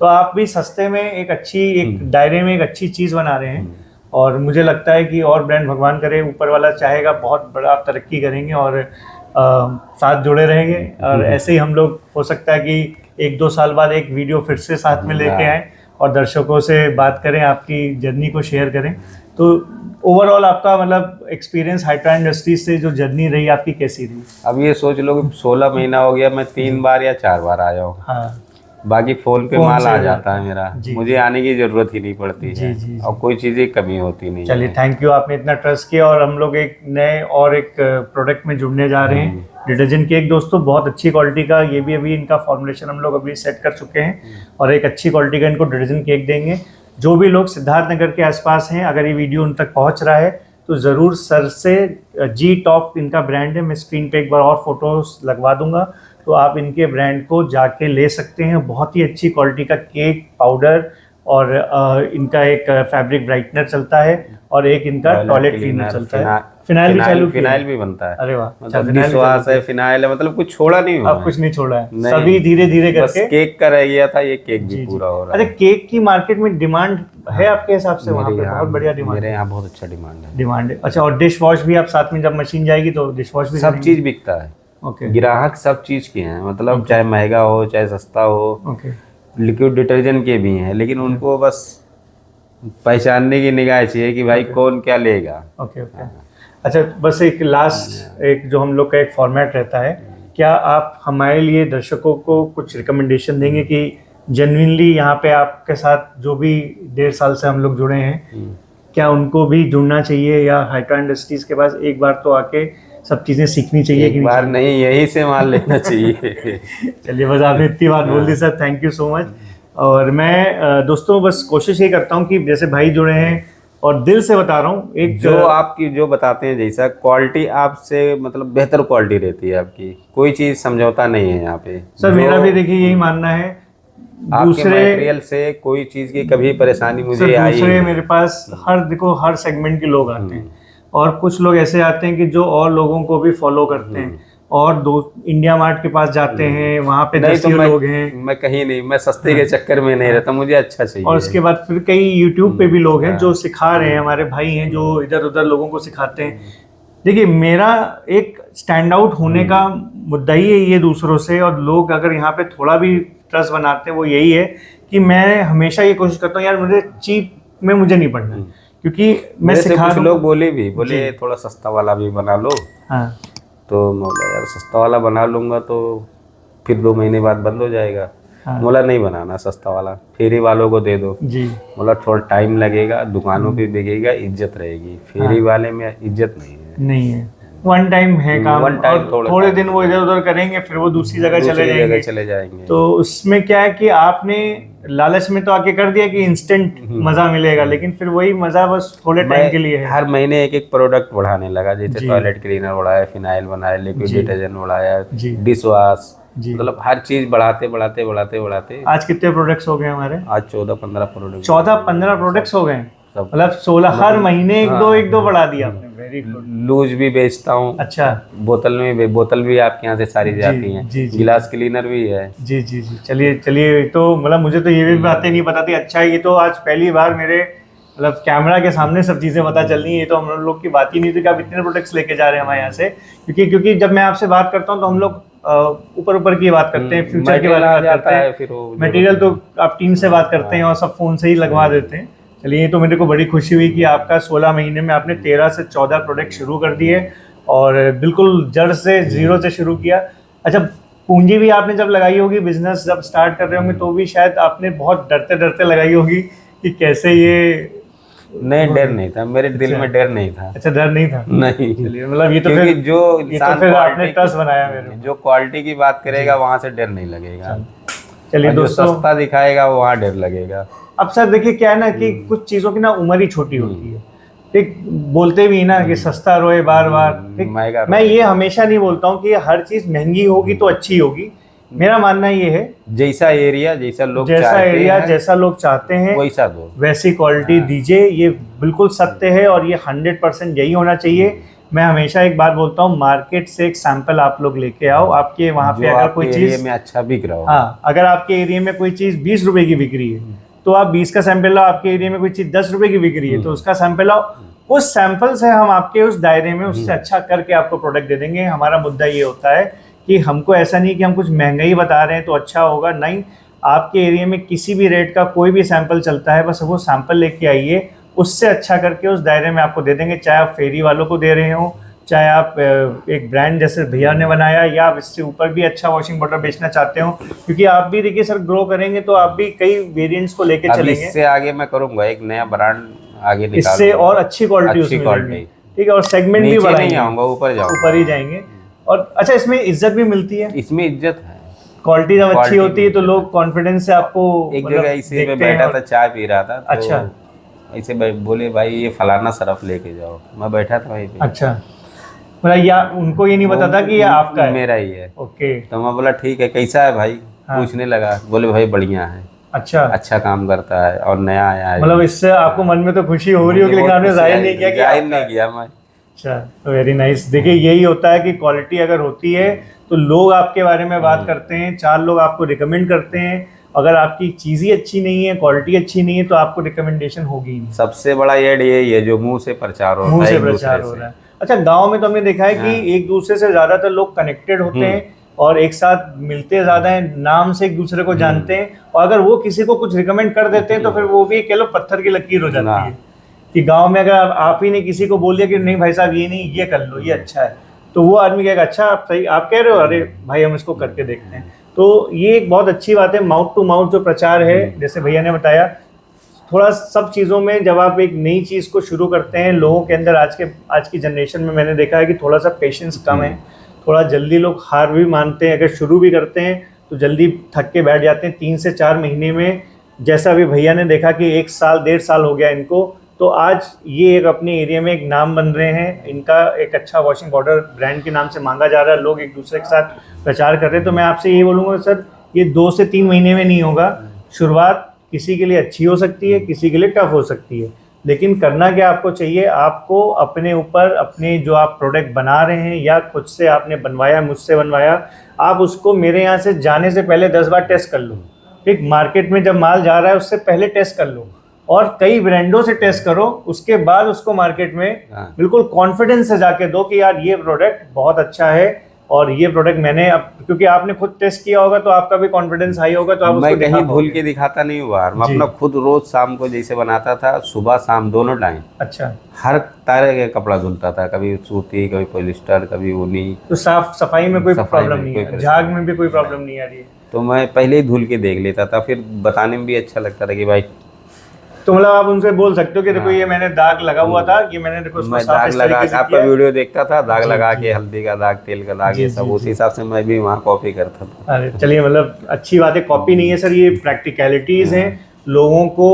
तो आप भी सस्ते में एक दायरे में एक अच्छी चीज़ बना रहे हैं। और मुझे लगता है कि और ब्रांड, भगवान करे, ऊपर वाला चाहेगा बहुत बड़ा आप तरक्की करेंगे और साथ जुड़े रहेंगे। और ऐसे ही हम लोग, हो सकता है कि 1-2 साल बाद एक वीडियो फिर से साथ में लेके आएँ और दर्शकों से बात करें, आपकी जर्नी को शेयर करें। तो ओवरऑल आपका मतलब एक्सपीरियंस हाइड्रा इंडस्ट्रीज से जो जर्नी रही आपकी, कैसी रही? अब ये सोच लो कि 16 महीना हो गया, मैं 3 बार या 4 बार आया हूँ। हाँ, बाकी फोन पे माल आ जाता है मेरा, मुझे आने की जरूरत ही नहीं पड़ती है। और कोई चीज़ की कमी होती नहीं। चलिए, थैंक यू, आपने इतना ट्रस्ट किया। और हम लोग एक नए और एक प्रोडक्ट में जुड़ने जा रहे हैं, डिटर्जेंट केक। दोस्तों, बहुत अच्छी क्वालिटी का, ये भी अभी इनका फॉर्मुलेशन हम लोग अभी सेट कर चुके हैं और एक अच्छी क्वालिटी का इनको डिटर्जेंट केक देंगे। जो भी लोग सिद्धार्थनगर के आसपास हैं, अगर ये वीडियो उन तक पहुंच रहा है तो ज़रूर सर से, जी टॉप इनका ब्रांड है, मैं स्क्रीन पे एक बार और फोटोज लगवा दूंगा, तो आप इनके ब्रांड को जाके ले सकते हैं। बहुत ही अच्छी क्वालिटी का केक पाउडर और इनका एक फैब्रिक ब्राइटनर चलता है और एक इनका टॉयलेट क्लीनर चलता है। फिनाइल भी बनता है। अरे वाह, मतलब डिशवॉश है, फिनाइल है, मतलब कुछ छोड़ा नहीं हुआ। अब कुछ नहीं छोड़ा है, सभी धीरे धीरे करके। केक का रह गया था, ये केक भी पूरा हो रहा है। अरे, केक की मार्केट में डिमांड है आपके हिसाब से? वहाँ पे बहुत बढ़िया डिमांड, मेरे यहाँ बहुत अच्छा डिमांड है। अच्छा, और डिश वॉश भी आप साथ में, जब मशीन जाएगी तो डिश वॉश भी? सब चीज बिकता है। ओके। ग्राहक सब चीज के हैं, मतलब चाहे महंगा हो चाहे सस्ता हो। ओके। लिक्विड डिटर्जेंट के भी हैं, लेकिन उनको बस पहचानने की निगाह चाहिए कि भाई कौन क्या लेगा। ओके। अच्छा, बस एक लास्ट, एक जो हम लोग का एक फॉर्मेट रहता है, क्या आप हमारे लिए दर्शकों को कुछ रिकमेंडेशन देंगे कि जेन्युइनली यहाँ पे आपके साथ जो भी 1.5 साल से हम लोग जुड़े हैं, क्या उनको भी जुड़ना चाहिए या हाइड्रा इंडस्ट्रीज के पास एक बार तो आके सब चीज़ें सीखनी चाहिए? एक बार नहीं, यहीं से माल लेना चाहिए। चलिए, बस आपने इतनी बात बोल दी sir, thank you so much. और मैं दोस्तों बस कोशिश ये करता हूँ कि जैसे भाई जुड़े हैं, और दिल से बता रहा हूँ, एक जो आपकी जो बताते हैं जैसा क्वालिटी आपसे, मतलब बेहतर क्वालिटी रहती है आपकी, कोई चीज़ समझौता नहीं है यहाँ पे। सर मेरा भी देखिए यही मानना है, आपके मटेरियल से कोई चीज़ की कभी परेशानी मुझे आई। दूसरे मेरे पास हर सेगमेंट के लोग आते हैं, और कुछ लोग ऐसे आते हैं कि जो और लोगों को भी फॉलो करते हैं और इंडिया मार्ट के पास जाते हैं, वहाँ पे 10 लोग हैं। मैं कहीं नहीं, मैं सस्ते के चक्कर में नहीं रहता, मुझे अच्छा चाहिए। और उसके बाद फिर कई यूट्यूब पे भी लोग हैं जो सिखा रहे हैं, हमारे भाई हैं जो इधर उधर लोगों को सिखाते हैं। देखिए, मेरा एक स्टैंड आउट होने का मुद्दा ही है ये दूसरों से, और लोग अगर यहाँ पे थोड़ा भी ट्रस्ट बनाते हैं वो यही है कि मैं हमेशा ये कोशिश करता हूँ, यार मुझे चीप में मुझे नहीं पढ़ना है, क्योंकि मैं सिखा कुछ लोग बोले थोड़ा सस्ता वाला भी बना लो। हाँ। तो मैं बोला यार सस्ता वाला बना लूँगा तो फिर 2 महीने बाद बंद हो जाएगा। हाँ। बोला नहीं बनाना सस्ता वाला, फेरी वालों को दे दो जी। बोला थोड़ा टाइम लगेगा, दुकानों पे बिकेगा, इज्जत रहेगी, फेरी वाले में इज्जत नहीं है। वन टाइम है काम, one time और थोड़े दिन वो इधर उधर करेंगे, फिर वो दूसरी जगह चले दूसरी जाएंगे। जगह चले जाएंगे। तो उसमें क्या है कि आपने लालच में तो आके कर दिया कि इंस्टेंट मजा मिलेगा, लेकिन फिर वही मजा बस थोड़े टाइम के लिए है। हर महीने एक एक प्रोडक्ट बढ़ाने लगा, जैसे जी। टॉयलेट क्लीनर बढ़ाया, फिनाइल बनाया, लिक्विड जी। डिटर्जेंट बढ़ाया, जी। डिश वॉश, जी। मतलब हर चीज बढ़ाते बढ़ाते बढ़ाते बढ़ाते आज कितने प्रोडक्ट्स हो गए हमारे? आज 14-15 प्रोडक्ट 14-15 प्रोडक्ट्स हो गए, सब। मतलब 16 हर महीने एक दो बढ़ा दिया हाँ। आपने। Very good. लूज भी बेचता हूँ। अच्छा। बोतल भी आपके यहाँ से सारी जाती हैं। जी, जी। गिलास क्लीनर भी है। जी जी जी, चलिए चलिए, तो मतलब मुझे तो ये भी बातें नहीं पता थी। अच्छा, ये तो आज पहली बार मेरे मतलब कैमरा के सामने सब चीज़ें पता चल रही हैं। ये तो हम लोग की बात ही नहीं थी कि आप इतने प्रोडक्ट्स लेके जा रहे हैं हमारे यहाँ से, क्योंकि जब मैं आपसे बात करता हूँ तो हम लोग ऊपर ऊपर की बात करते हैं, फ्यूचर की बात करते हैं, फिर वो मटेरियल तो आप टीम से बात करते हैं और सब फ़ोन से ही लगवा देते हैं। चलिए, ये तो मेरे को बड़ी खुशी हुई कि आपका 16 महीने में आपने 13 से 14 प्रोडक्ट शुरू कर दिए और बिल्कुल जड़ से, जीरो से शुरू किया। अच्छा, पूंजी भी आपने जब लगाई होगी, बिजनेस जब स्टार्ट कर रहे होंगे, तो भी शायद आपने बहुत डरते डरते लगाई होगी कि कैसे ये। नहीं, डर नहीं था मेरे दिल में, डर नहीं था। अच्छा, डर नहीं था। नहीं, चलिए, मतलब ये तो क्योंकि फिर जो ये तो इंसान फिर आपने ट्रस्ट बनाया मेरे को। जो क्वालिटी की बात करेगा वहां से डर नहीं लगेगा। चलिए और जो दोस्तों, सस्ता दिखाएगा वहाँ डर लगेगा। अब सर देखिए क्या है ना कि कुछ चीज़ों की ना उम्र ही छोटी होती है। ठीक, बोलते भी ना कि सस्ता रोए बार बार। ठीक, महंगा मैं रोए। ये हमेशा नहीं बोलता हूँ कि हर चीज़ महंगी होगी तो अच्छी होगी। मेरा मानना ये है, जैसा एरिया, जैसा लोग जैसा चाहते एरिया, हैं, जैसा लोग चाहते हैं वैसा दो। वैसी क्वालिटी दीजिए। ये बिल्कुल सत्य है और ये 100% यही होना चाहिए। मैं हमेशा एक बात बोलता हूँ, मार्केट से एक सैंपल आप लोग लेके आओ। आपके वहाँ पे जो अगर आपके कोई एरिया चीज़, में अच्छा बिक रहा हो। हाँ, अगर आपके एरिया में कोई चीज़ 20 रुपए की बिक रही है तो आप 20 का सैंपल लाओ। आपके एरिया में कोई चीज़ 10 रुपए की बिक रही है तो उसका सैंपल लाओ। उस सैंपल से हम आपके उस दायरे में उससे अच्छा करके आपको प्रोडक्ट दे देंगे। हमारा मुद्दा ये होता है कि हमको ऐसा नहीं कि हम कुछ महंगा ही बता रहे हैं तो अच्छा होगा, नहीं। आपके एरिया में किसी भी रेट का कोई भी सैंपल चलता है, बस वो सैंपल लेके आइए, उससे अच्छा करके उस दायरे में आपको दे देंगे। चाहे आप फेरी वालों को दे रहे हो, चाहे आप एक ब्रांड जैसे भैया ने बनाया, या आप इससे ऊपर भी अच्छा वॉशिंग पाउडर बेचना चाहते हो, क्योंकि आप भी देखिए सर ग्रो करेंगे तो आप भी कई वेरिएंट्स को लेके अब चलेंगे। इससे आगे मैं करूंगा, एक नया ब्रांड आगे निकालूंगा, इससे और अच्छी क्वालिटी अच्छी उसमें क्वालिटी। मिलेगी। ठीक है, और सेगमेंट भी नीचे नहीं बढ़ाएंगे, आऊंगा, ऊपर जाऊंगा, ऊपर ही जाएंगे। और अच्छा, इसमें इज्जत भी मिलती है, इसमें इज्जत है। क्वालिटी जब अच्छी क्वालिटी होती है तो में लोग कॉन्फिडेंस से आपको एक मतलब जगह ऐसे मैं देखते हैं बैठा और- था, चाय पी रहा था, तो अच्छा। ऐसे बोले भाई ये फलाना सरफ लेके जाओ। मैं बैठा था वहीं पे। अच्छा, मतलब या उनको ये नहीं पता था कि ये आपका है? मेरा ही है। ओके। तो मैं बोला ठीक है, कैसा है भाई? हाँ। पूछने लगा, बोले भाई बढ़िया है, अच्छा, अच्छा काम करता है और नया आया है। मतलब इससे आपको मन में तो खुशी हो रही होगी, मुझे लेकिन बहुत आपने खुशी जाहिर आई, नहीं किया कि जाहिर आपका नहीं है। किया मैं। अच्छा, तो वेरी नाइस। देखिए, यही होता है कि क्वालिटी अगर होती है तो लोग आपके बारे में बात करते हैं, 4 लोग आपको रिकमेंड करते हैं। अगर आपकी चीज़ ही अच्छी नहीं है, क्वालिटी अच्छी नहीं है, तो आपको रिकमेंडेशन होगी ही नहीं। सबसे बड़ा एड यही है जो मुंह से प्रचार होता मुंह है से एक दूसरे प्रचार हो से। रहा है। अच्छा, गांव में तो हमने देखा है कि एक दूसरे से ज़्यादातर लोग कनेक्टेड होते हैं और एक साथ मिलते ज़्यादा हैं, नाम से एक दूसरे को जानते हैं, और अगर वो किसी को कुछ रिकमेंड कर देते हैं तो फिर वो भी कह लो पत्थर की लकीर हो जाती है। कि गांव में अगर आप ही ने किसी को बोल दिया कि नहीं भाई साहब ये नहीं, ये कर लो, ये अच्छा है, तो वो आदमी कहेगा अच्छा आप सही आप कह रहे हो, अरे भाई हम इसको करके देखते हैं। तो ये एक बहुत अच्छी बात है, माउथ टू माउथ जो प्रचार है, जैसे भैया ने बताया। थोड़ा सब चीज़ों में जब आप एक नई चीज़ को शुरू करते हैं, लोगों के अंदर आज की जनरेशन में मैंने देखा है कि थोड़ा सा पेशेंस कम है, थोड़ा जल्दी लोग हार भी मानते हैं। अगर शुरू भी करते हैं तो जल्दी थक के बैठ जाते हैं। 3 से 4 महीने में, जैसा अभी भैया ने देखा कि 1 साल 1.5 साल हो गया इनको, तो आज ये एक अपने एरिया में एक नाम बन रहे हैं। इनका एक अच्छा वॉशिंग पाउडर ब्रांड के नाम से मांगा जा रहा है, लोग एक दूसरे के साथ प्रचार कर रहे हैं। तो मैं आपसे ये बोलूँगा सर, ये 2 से 3 महीने में नहीं होगा। शुरुआत किसी के लिए अच्छी हो सकती है, किसी के लिए टफ हो सकती है, लेकिन करना क्या आपको चाहिए, आपको अपने ऊपर, अपने जो आप प्रोडक्ट बना रहे हैं या खुद से आपने बनवाया, मुझसे बनवाया, आप उसको मेरे यहाँ से जाने से पहले 10 बार टेस्ट कर लो। ठीक, मार्केट में जब माल जा रहा है उससे पहले टेस्ट कर लो, और कई ब्रांडों से टेस्ट करो, उसके बाद उसको मार्केट में बिल्कुल कॉन्फिडेंस से जाके दो कि यार ये प्रोडक्ट बहुत अच्छा है, और ये प्रोडक्ट मैंने अब, क्योंकि आपने खुद टेस्ट किया होगा तो आपका भी कॉन्फिडेंस हाई होगा, तो आप मैं उसको दिखा कहीं भूल पाओगे। के दिखाता नहीं हुआ, मैं जी। अपना खुद रोज शाम को जैसे बनाता था, सुबह शाम दोनों टाइम अच्छा, हर तरह के कपड़ा धुलता था, कभी सूती, कभी पॉलिस्टर, कभी ऊनी। तो साफ सफाई में कोई सफाई प्रॉब्लम में नहीं कोई है, परेशानी झाग में भी कोई प्रॉब्लम नहीं आ रही है। तो मैं पहले ही धुल के देख लेता था, फिर बताने में भी अच्छा लगता था कि भाई तो मतलब आप उनसे बोल सकते हो कि देखो ये मैंने दाग लगा हुआ था, ये मैंने देखो इसको मैं साफ दाग इस लगा तरीके के से आपका किया। वीडियो देखता था, दाग जी, लगा जी। के, हल्दी का दाग, तेल का दाग, जी, ये जी, सब उस जी। हिसाब से मैं भी वहाँ कॉपी करता था। अरे चलिए, मतलब अच्छी बात है, कॉपी नहीं है सर, ये प्रैक्टिकलिटीज हैं। लोगों को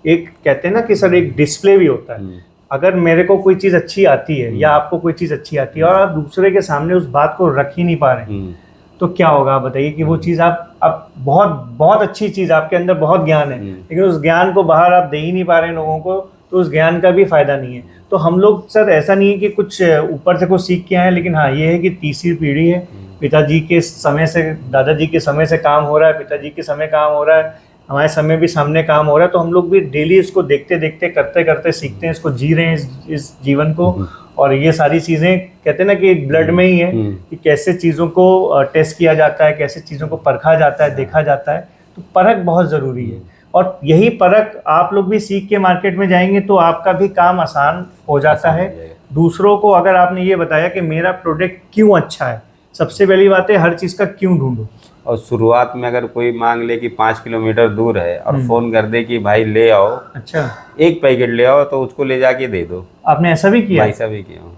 एक कहते हैं ना कि सर एक डिस्प्ले भी होता है। अगर मेरे को कोई चीज़ अच्छी आती है या आपको कोई चीज़ अच्छी आती है और आप दूसरे के सामने उस बात को रख ही नहीं पा रहे हैं, तो क्या होगा आप बताइए कि वो चीज़ आप बहुत बहुत अच्छी चीज़, आपके अंदर बहुत ज्ञान है, लेकिन उस ज्ञान को बाहर आप दे ही नहीं पा रहे हैं लोगों को, तो उस ज्ञान का भी फायदा नहीं है। तो हम लोग सर ऐसा नहीं है कि कुछ ऊपर से कुछ सीख के आए हैं, लेकिन हाँ ये है कि तीसरी पीढ़ी है, पिताजी के समय से, दादाजी के समय से काम हो रहा है, पिताजी के समय काम हो रहा है, हमारे समय भी सामने काम हो रहा है, तो हम लोग भी डेली इसको देखते देखते, करते करते सीखते हैं, इसको जी रहे हैं इस जीवन को। और ये सारी चीज़ें कहते हैं ना कि ब्लड में ही है कि कैसे चीज़ों को टेस्ट किया जाता है, कैसे चीज़ों को परखा जाता है, देखा जाता है। तो परख बहुत ज़रूरी है, और यही परख आप लोग भी सीख के मार्केट में जाएंगे तो आपका भी काम आसान हो जाता है। दूसरों को अगर आपने ये बताया कि मेरा प्रोडक्ट क्यों अच्छा है, सबसे पहली बात है हर चीज़ का क्यों ढूंढो। और शुरुआत में अगर कोई मांग ले कि 5 किलोमीटर दूर है और फोन कर दे कि भाई ले आओ, अच्छा, एक पैकेट ले आओ, तो उसको ले जाके दे दो। आपने ऐसा भी किया? ऐसा भी किया हूँ।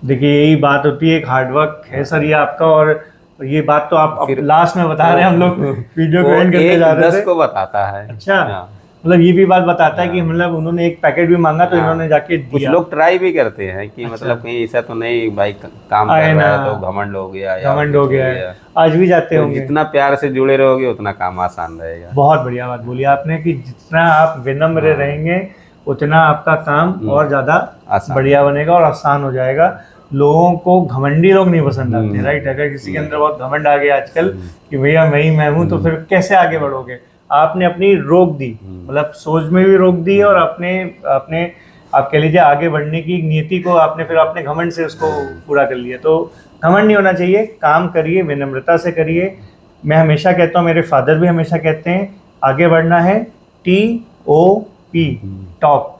देखिए यही बात होती है, एक हार्डवर्क है सर ये आपका, और ये बात तो आप फिर लास्ट में बता रहे हैं, हम लोग वीडियो को वो एंड करते जा रहे 10 थे। को बताता है। अच्छा, हाँ। मतलब ये भी बात बताता है कि मतलब उन्होंने एक पैकेट भी मांगा तो इन्होंने जाके कुछ दिया। लोग ट्राई भी करते हैं कि अच्छा। मतलब कहीं ऐसा तो नहीं भाई काम आए कर रहा है ना, तो घमंड हो गया या घमंड कुछ हो गया है, आज भी जाते तो होंगे। जितना प्यार से जुड़े रहोगे उतना काम आसान रहेगा। बहुत बढ़िया बात बोली आपने कि जितना आप विनम्र रहेंगे उतना आपका काम और ज़्यादा आसान। बढ़िया बनेगा और आसान हो जाएगा। लोगों को घमंडी लोग नहीं पसंद आते, राइट? अगर किसी के अंदर बहुत घमंड आ गया आजकल कि भैया मैं हूँ, तो फिर कैसे आगे बढ़ोगे? आपने अपनी रोक दी, मतलब सोच में भी रोक दी, और अपने अपने आप कह लीजिए आगे बढ़ने की नियति को आपने फिर अपने घमंड से उसको पूरा कर लिया। तो घमंड नहीं होना चाहिए, काम करिए, विनम्रता से करिए। मैं हमेशा कहता हूँ, मेरे फादर भी हमेशा कहते हैं, आगे बढ़ना है TOP, टॉप।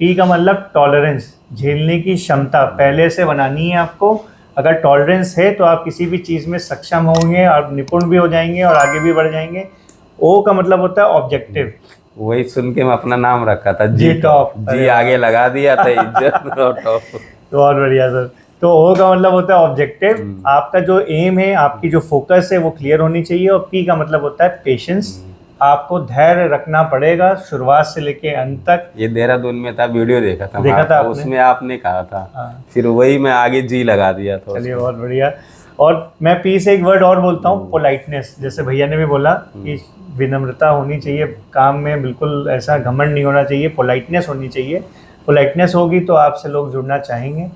T का मतलब टॉलरेंस, झेलने की क्षमता पहले से बनानी है आपको। अगर टॉलरेंस है तो आप किसी भी चीज़ में सक्षम होंगे, आप निपुण भी हो जाएंगे और आगे भी बढ़ जाएंगे। O का मतलब होता है ऑब्जेक्टिव। वही सुन के मैं अपना नाम रखा था, जी टॉप। जी आगे लगा दिया था, इज्जत और टॉप। तो बहुत बढ़िया सर। तो O का मतलब होता है ऑब्जेक्टिव, आपका जो एम है, आपकी जो फोकस है वो क्लियर होनी चाहिए। और P का मतलब होता है पेशेंस, आपको धैर्य रखना पड़ेगा शुरुआत से लेके अंत तक। ये देहरादून में था, वीडियो देखा था आपने? उसमें आपने कहा था, फिर वही मैं आगे जी लगा दिया था। चलिए बहुत बढ़िया। और मैं P से एक वर्ड और बोलता हूँ, पोलाइटनेस। जैसे भैया ने भी बोला कि विनम्रता होनी चाहिए काम में, बिल्कुल ऐसा घमंड नहीं होना चाहिए, पोलाइटनेस होनी चाहिए। पोलाइटनेस होगी तो आपसे लोग जुड़ना चाहेंगे।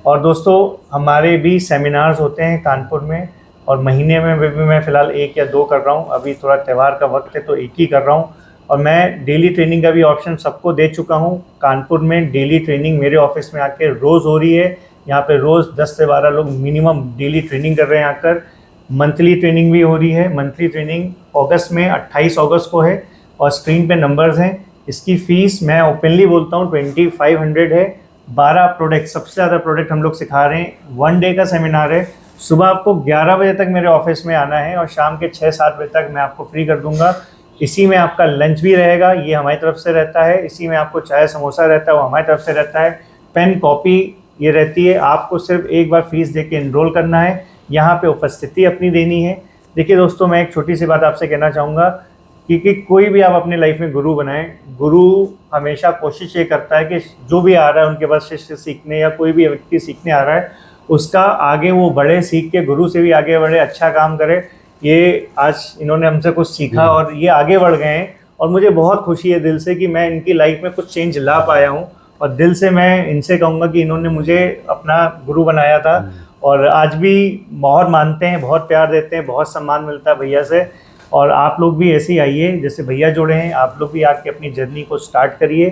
और दोस्तों हमारे भी सेमिनार्स होते हैं कानपुर में, और महीने में भी मैं फ़िलहाल 1 या 2 कर रहा हूँ। अभी थोड़ा त्यौहार का वक्त है तो 1 ही कर रहा हूँ। और मैं डेली ट्रेनिंग का भी ऑप्शन सबको दे चुका हूँ। कानपुर में डेली ट्रेनिंग मेरे ऑफिस में आके रोज़ हो रही है। यहाँ पे रोज़ 10 से 12 लोग मिनिमम डेली ट्रेनिंग कर रहे हैं आकर। मंथली ट्रेनिंग भी हो रही है। मंथली ट्रेनिंग अगस्त में 28 अगस्त को है, और स्क्रीन पे नंबर्स हैं। इसकी फ़ीस मैं ओपनली बोलता हूँ 2500 है। 12 प्रोडक्ट, सबसे ज़्यादा प्रोडक्ट हम लोग सिखा रहे हैं। 1 डे का सेमिनार है। सुबह आपको 11 बजे तक मेरे ऑफिस में आना है, और शाम के 6-7 बजे तक मैं आपको फ्री कर दूंगा। इसी में आपका लंच भी रहेगा, ये हमारी तरफ से रहता है। इसी में आपको चाय समोसा रहता है, वो हमारी तरफ से रहता है। पेन कॉपी ये रहती है। आपको सिर्फ एक बार फीस दे के इनरोल करना है, यहाँ पे उपस्थिति अपनी देनी है। देखिए दोस्तों, मैं एक छोटी सी बात आपसे कहना चाहूँगा कि कोई भी आप अपने लाइफ में गुरु बनाएं। गुरु हमेशा कोशिश ये करता है कि जो भी आ रहा है उनके पास शिष्य सीखने, या कोई भी व्यक्ति सीखने आ रहा है, उसका आगे वो बढ़े, सीख के गुरु से भी आगे बढ़े, अच्छा काम करे। ये आज इन्होंने हमसे कुछ सीखा और ये आगे बढ़ गए हैं, और मुझे बहुत खुशी है दिल से कि मैं इनकी लाइफ में कुछ चेंज ला पाया हूँ। और दिल से मैं इनसे कहूँगा कि इन्होंने मुझे अपना गुरु बनाया था, और आज भी बहुत मानते हैं, बहुत प्यार देते हैं, बहुत सम्मान मिलता है भैया से। और आप लोग भी ऐसे ही आइए, जैसे भैया जुड़े हैं, आप लोग भी आके अपनी जर्नी को स्टार्ट करिए।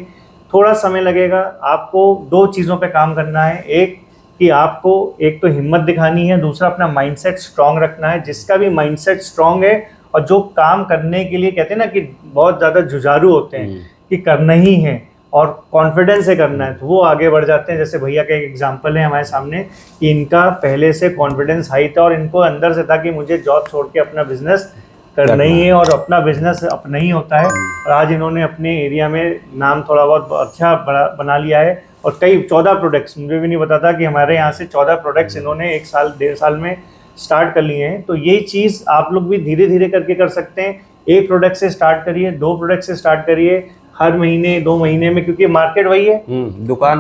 थोड़ा समय लगेगा, आपको 2 चीज़ों पे काम करना है। एक कि आपको एक तो हिम्मत दिखानी है, दूसरा अपना माइंडसेट स्ट्रांग रखना है। जिसका भी माइंडसेट स्ट्रांग है, और जो काम करने के लिए कहते हैं ना कि बहुत ज़्यादा जुझारू होते हैं कि करना ही है और कॉन्फिडेंस से करना है, तो वो आगे बढ़ जाते हैं। जैसे भैया का एक एग्जांपल है हमारे सामने कि इनका पहले से कॉन्फिडेंस हाई था, और इनको अंदर से था कि मुझे जॉब छोड़ के अपना बिजनेस करना ही है और अपना बिजनेस अपना ही होता है। और आज इन्होंने अपने एरिया में नाम थोड़ा बहुत अच्छा बना लिया है और कई 14 प्रोडक्ट्स, मुझे भी नहीं पता था कि हमारे यहाँ से 14 प्रोडक्ट्स इन्होंने 1 साल 1.5 साल में स्टार्ट कर लिए हैं। तो ये चीज़ आप लोग भी धीरे धीरे करके कर सकते हैं। 1 प्रोडक्ट से स्टार्ट करिए, 2 प्रोडक्ट से स्टार्ट करिए, हर महीने 2 महीने में, क्योंकि मार्केट वही है, दुकान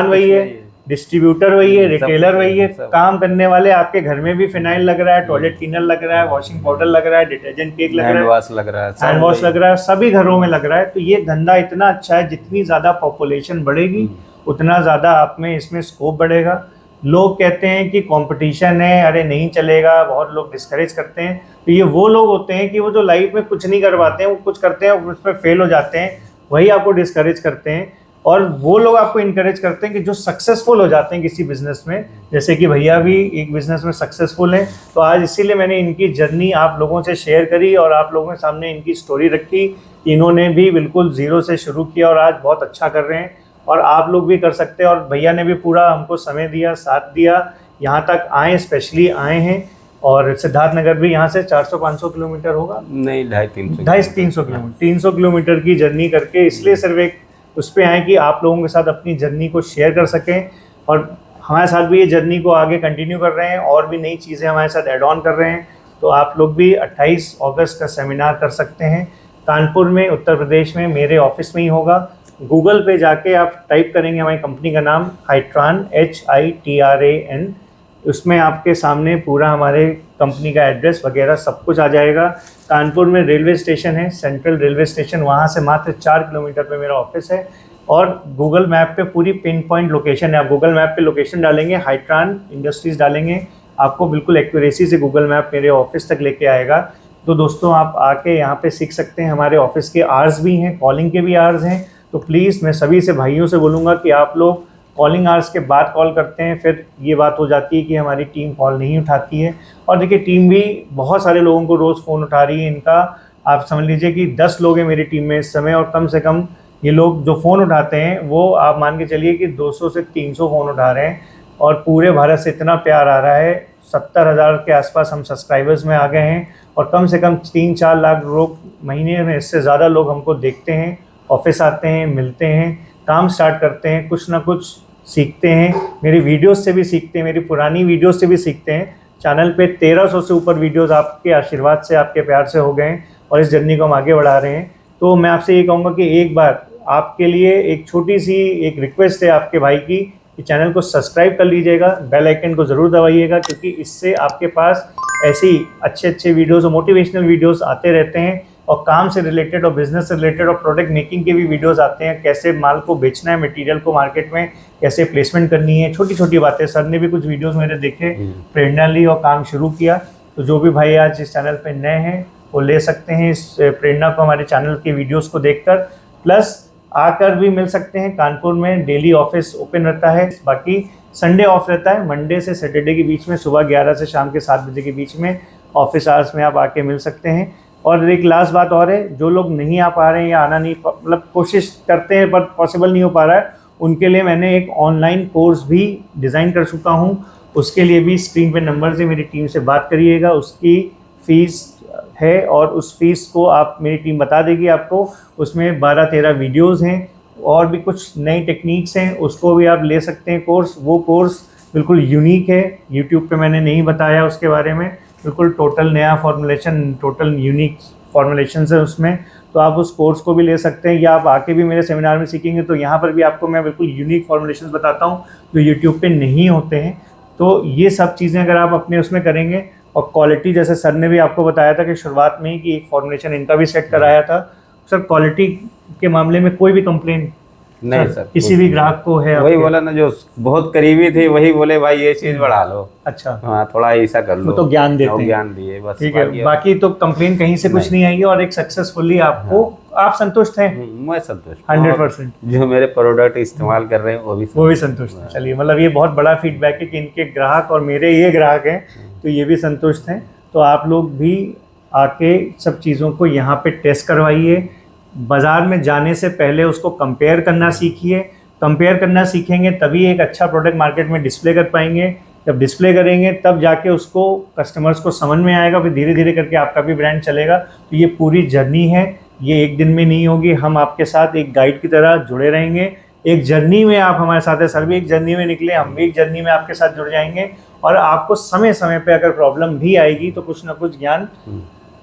वही है, डिस्ट्रीब्यूटर वही है, रिटेलर वही है, काम करने वाले आपके घर में भी फिनाइल लग रहा है, टॉयलेट क्लीनर लग रहा है, वॉशिंग पाउडर लग रहा है, डिटर्जेंट केक लग रहा है, हैंड वॉश लग रहा है, हैंड वॉश लग रहा है, सभी घरों में लग रहा है। तो ये धंधा इतना अच्छा है, जितनी ज़्यादा पॉपुलेशन बढ़ेगी उतना ज़्यादा आप में इसमें स्कोप बढ़ेगा। लोग कहते हैं कि कंपटीशन है, अरे नहीं चलेगा, बहुत लोग डिस्करेज करते हैं। तो ये वो लोग होते हैं कि वो जो लाइफ में कुछ नहीं कर पाते हैं, वो कुछ करते हैं उसमें फेल हो जाते हैं, वही आपको डिस्करेज करते हैं। और वो लोग आपको इनकरेज करते हैं कि जो सक्सेसफुल हो जाते हैं किसी बिजनेस में, जैसे कि भैया भी एक बिजनेस में सक्सेसफुल हैं। तो आज इसीलिए मैंने इनकी जर्नी आप लोगों से शेयर करी और आप लोगों के सामने इनकी स्टोरी रखी। इन्होंने भी बिल्कुल ज़ीरो से शुरू किया और आज बहुत अच्छा कर रहे हैं और आप लोग भी कर सकते हैं। और भैया ने भी पूरा हमको समय दिया, साथ दिया, यहाँ तक आए, स्पेशली आए हैं। और सिद्धार्थ नगर भी यहाँ से 400-500 किलोमीटर होगा, नहीं 250-300 किलोमीटर, 300 किलोमीटर की जर्नी करके इसलिए सिर्फ एक उस पर आए कि आप लोगों के साथ अपनी जर्नी को शेयर कर सकें। और हमारे साथ भी ये जर्नी को आगे कंटिन्यू कर रहे हैं और भी नई चीज़ें हमारे साथ ऐड ऑन कर रहे हैं। तो आप लोग भी 28 अगस्त का सेमिनार कर सकते हैं कानपुर में, उत्तर प्रदेश में, मेरे ऑफिस में ही होगा। गूगल पे जाके आप टाइप करेंगे हमारी कंपनी का नाम हाइट्रान, HITRAN, उसमें आपके सामने पूरा हमारे कंपनी का एड्रेस वगैरह सब कुछ आ जाएगा। कानपुर में रेलवे स्टेशन है, सेंट्रल रेलवे स्टेशन, वहाँ से मात्र 4 किलोमीटर पे मेरा ऑफिस है। और गूगल मैप पे पूरी पिन पॉइंट लोकेशन है। आप गूगल मैप पे लोकेशन डालेंगे, हाइट्रान इंडस्ट्रीज़ डालेंगे, आपको बिल्कुल एक्यूरेसी से गूगल मैप मेरे ऑफिस तक लेके आएगा। तो दोस्तों आप आके यहाँ पे सीख सकते हैं। हमारे ऑफिस के आवर्स भी हैं, कॉलिंग के भी आवर्स हैं। तो प्लीज़ मैं सभी से भाइयों से बोलूँगा कि आप लोग कॉलिंग आवर्स के बाद कॉल करते हैं, फिर ये बात हो जाती है कि हमारी टीम कॉल नहीं उठाती है। और देखिए टीम भी बहुत सारे लोगों को रोज़ फ़ोन उठा रही है। इनका आप समझ लीजिए कि 10 लोग हैं मेरी टीम में इस समय, और कम से कम ये लोग जो फ़ोन उठाते हैं वो आप मान के चलिए कि 200 से 300 फ़ोन उठा रहे हैं। और पूरे भारत से इतना प्यार आ रहा है, 70,000 के आसपास हम सब्सक्राइबर्स में आ गए हैं। और कम से कम 3-4 लाख लोग महीने में, इससे ज़्यादा लोग हमको देखते हैं, ऑफिस आते हैं, मिलते हैं, काम स्टार्ट करते हैं, कुछ ना कुछ सीखते हैं। मेरी वीडियोस से भी सीखते हैं, मेरी पुरानी वीडियोस से भी सीखते हैं। चैनल पे 1300 से ऊपर वीडियोस आपके आशीर्वाद से, आपके प्यार से हो गए हैं और इस जर्नी को हम आगे बढ़ा रहे हैं। तो मैं आपसे ये कहूँगा कि एक बार आपके लिए एक छोटी सी एक रिक्वेस्ट है आपके भाई की कि चैनल को सब्सक्राइब कर लीजिएगा, बेल आइकन को ज़रूर दबाइएगा, क्योंकि इससे आपके पास ऐसी अच्छे वीडियोज़ और मोटिवेशनल वीडियोज़ आते रहते हैं। और काम से रिलेटेड और बिजनेस से रिलेटेड और प्रोडक्ट मेकिंग के भी वीडियोस आते हैं, कैसे माल को बेचना है, मटेरियल को मार्केट में कैसे प्लेसमेंट करनी है, छोटी छोटी बातें। सर ने भी कुछ वीडियोस मेरे देखे, प्रेरणा ली और काम शुरू किया। तो जो भी भाई आज इस चैनल पे नए हैं वो ले सकते हैं इस प्रेरणा को, हमारे चैनल के वीडियोज़ को देखकर। प्लस आकर भी मिल सकते हैं। कानपुर में डेली ऑफिस ओपन रहता है, बाकी संडे ऑफ रहता है। मंडे से सैटरडे के बीच में सुबह 11 से शाम के 7 बजे के बीच में ऑफिस आवर्स में आप आके मिल सकते हैं। और एक लास्ट बात और है, जो लोग नहीं आ पा रहे हैं या आना नहीं, मतलब कोशिश करते हैं पर पॉसिबल नहीं हो पा रहा है, उनके लिए मैंने एक ऑनलाइन कोर्स भी डिज़ाइन कर चुका हूँ। उसके लिए भी स्क्रीन पे नंबर से मेरी टीम से बात करिएगा। उसकी फ़ीस है और उस फीस को आप, मेरी टीम बता देगी आपको। उसमें 12-13 वीडियोज़ हैं और भी कुछ नई टेक्निक्स हैं, उसको भी आप ले सकते हैं कोर्स। वो कोर्स बिल्कुल यूनिक है, यूट्यूब पे मैंने नहीं बताया उसके बारे में, बिल्कुल टोटल नया फॉर्मुलेशन, टोटल यूनिक फॉर्मुलेशन है उसमें। तो आप उस कोर्स को भी ले सकते हैं, या आप आके भी मेरे सेमिनार में सीखेंगे। तो यहाँ पर भी आपको मैं बिल्कुल यूनिक फॉर्मुलेशन बताता हूँ जो यूट्यूब पे नहीं होते हैं। तो ये सब चीज़ें अगर आप अपने उसमें करेंगे, और क्वालिटी जैसे सर ने भी आपको बताया था कि शुरुआत में ही कि एक फॉर्मुलेशन इनका भी सेट कराया था। सर क्वालिटी के मामले में कोई भी कंप्लेन नहीं सर, किसी भी ग्राहक को है? वही बोला ना, जो बहुत करीबी थे वही बोले भाई ये चीज बढ़ा लो, अच्छा हाँ थोड़ा ऐसा कर लो, वो तो ज्ञान देते हैं, ज्ञान दिए बस। ठीक है, बाकी तो कंप्लेन कहीं से कुछ नहीं आएगी और एक सक्सेसफुली आपको, आप संतुष्ट हैं? मैं संतुष्ट 100%। जो मेरे प्रोडक्ट इस्तेमाल कर रहे हैं वो भी संतुष्ट हैं। चलिए, मतलब ये बहुत बड़ा फीडबैक है कि इनके ग्राहक और मेरे ये ग्राहक हैं तो ये भी संतुष्ट हैं। तो आप लोग भी आके सब चीज़ों को यहाँ पे टेस्ट करवाइए। बाज़ार में जाने से पहले उसको कंपेयर करना सीखिए। कंपेयर करना सीखेंगे तभी एक अच्छा प्रोडक्ट मार्केट में डिस्प्ले कर पाएंगे। जब डिस्प्ले करेंगे तब जाके उसको कस्टमर्स को समझ में आएगा, फिर धीरे धीरे करके आपका भी ब्रांड चलेगा। तो ये पूरी जर्नी है, ये एक दिन में नहीं होगी। हम आपके साथ एक गाइड की तरह जुड़े रहेंगे, एक जर्नी में आप हमारे साथ है, सर भी एक जर्नी में निकले, हम भी एक जर्नी में आपके साथ जुड़ जाएंगे। और आपको समय समय पे अगर प्रॉब्लम भी आएगी तो कुछ ना कुछ ज्ञान